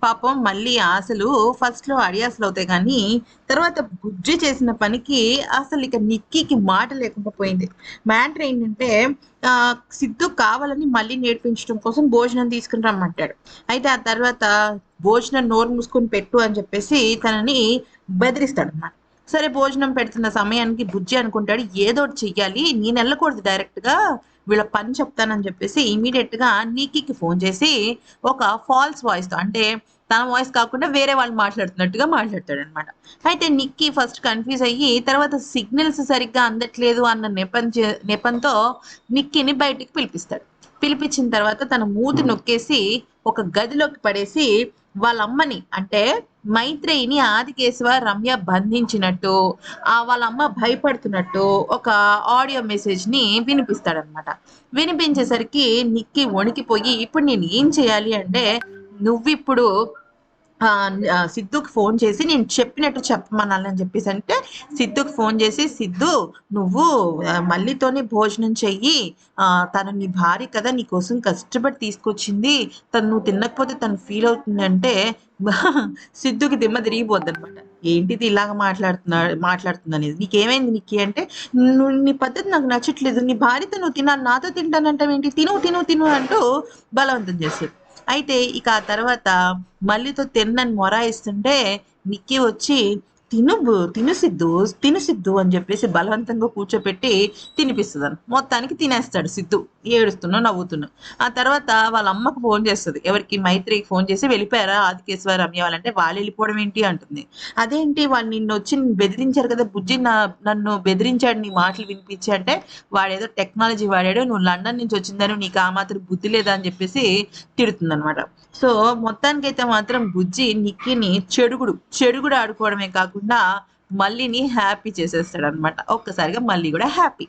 పాపం మళ్ళీ ఆశలు ఫస్ట్‌లో అడియాసలవుతాయి గానీ, తర్వాత బుజ్జి చేసిన పనికి అసలిక నిక్కీకి మాట లేకుండా పోయింది. మ్యాటర్ ఏంటంటే సిద్ధు కావాలని మళ్ళీ నేర్పించడం కోసం భోజనం తీసుకొని రమ్మంటాడు. అయితే ఆ తర్వాత భోజనం నోరు మూసుకొని పెట్టు అని చెప్పేసి తనని బెదిరిస్తాడనమాట. సరే భోజనం పెడుతున్న సమయానికి బుజ్జి అనుకుంటాడు ఏదోకటి చెయ్యాలి. నేనెళ్ళకూడదు డైరెక్ట్‌గా వీళ్ళ పని చెప్తానని చెప్పేసి ఇమ్మీడియేట్‌గా నిక్కీకి ఫోను చేసి ఒక ఫాల్స్ వాయిస్‌తో అంటే తన వాయిస్ కాకుండా వేరే వాళ్ళు మాట్లాడుతున్నట్టుగా మాట్లాడతాడనమాట. అయితే నిక్కీ ఫస్ట్ కన్‌ఫ్యూజ్ అయ్యి తర్వాత సిగ్నల్స్ సరిగ్గా అందట్లేదు అన్న నెపంతో నిక్కీని బయటికి పిలిపిస్తాడు. పిలిపించిన తర్వాత తన మూతి నొక్కేసి ఒక గదిలోకి పడేసి వాళ్ళ అమ్మని అంటే మైత్రేయిని ఆదికేశవ, రమ్య బంధించినట్టు, వాళ్ళ అమ్మ భయపడుతున్నట్టు ఒక ఆడియో మెసేజ్‌ని వినిపిస్తాడనమాట. వినిపించేసరికి నిక్కీ వణికిపోయి ఇప్పుడు నేను ఏం చేయాలి అంటే నువ్విప్పుడు సిద్ధుకి ఫోన్ చేసి నేను చెప్పినట్టు చెప్పమనాలని చెప్పేసి అంటే సిద్ధుకి ఫోన్ చేసి సిద్ధు నువ్వు మల్లితోనే భోజనం చెయ్యి తను నీ భార్య కదా నీకోసం కష్టపడి తీసుకొచ్చింది తను నువ్వు తినకపోతే తను ఫీల్ అవుతుంది అంటే సిద్ధుకి దిమ్మ తిరిగిపోద్ది అనమాట. ఏంటిది ఇలాగ మాట్లాడుతుంది అనేది నీకేమైంది నిక్కి అంటే నువ్వు నీ పద్ధతి నాకు నచ్చట్లేదు నీ భార్యతో నువ్వు తినాలి నాతో తింటానంటావేంటి తిను తిను తిను అంటూ బలవంతం చేస్తుంది. అయితే ఇక ఆ తర్వాత మల్లితో తిననని మొరాయిస్తుంటే నిక్కీ వచ్చి తిను సిద్ధు తిను సిద్ధు అని చెప్పేసి బలవంతంగా కూర్చోపెట్టి తినిపిస్తుంది. మొత్తానికి తినేస్తాడు సిద్ధు ఏడుస్తున్నా నవ్వుతున్నా. ఆ తర్వాత వాళ్ళ అమ్మకు ఫోన్ చేస్తుంది ఎవరికి మైత్రికి ఫోన్ చేసి వెళ్ళిపోయారా ఆదికేశవ రమ్య వాళ్ళంటే వాళ్ళు వెళ్ళిపోవడం ఏంటి అంటుంది. అదేంటి వాళ్ళు నిన్ను వచ్చి బెదిరించారు కదా బుజ్జి నన్ను బెదిరించాడు నీ మాటలు వినిపించి అంటే వాడేదో టెక్నాలజీ వాడాడు నువ్వు లండన్ నుంచి వచ్చిందని నీకు ఆ మాత్రం బుద్ధి లేదా అని చెప్పేసి తిడుతుంది అనమాట. సో మొత్తానికైతే మాత్రం బుజ్జి నిక్కీని చెడుగుడు ఆడుకోవడమే కాకుండా మల్లిని హ్యాపీ చేసేస్తాడనమాట. ఒక్కసారిగా మల్లి కూడా హ్యాపీ.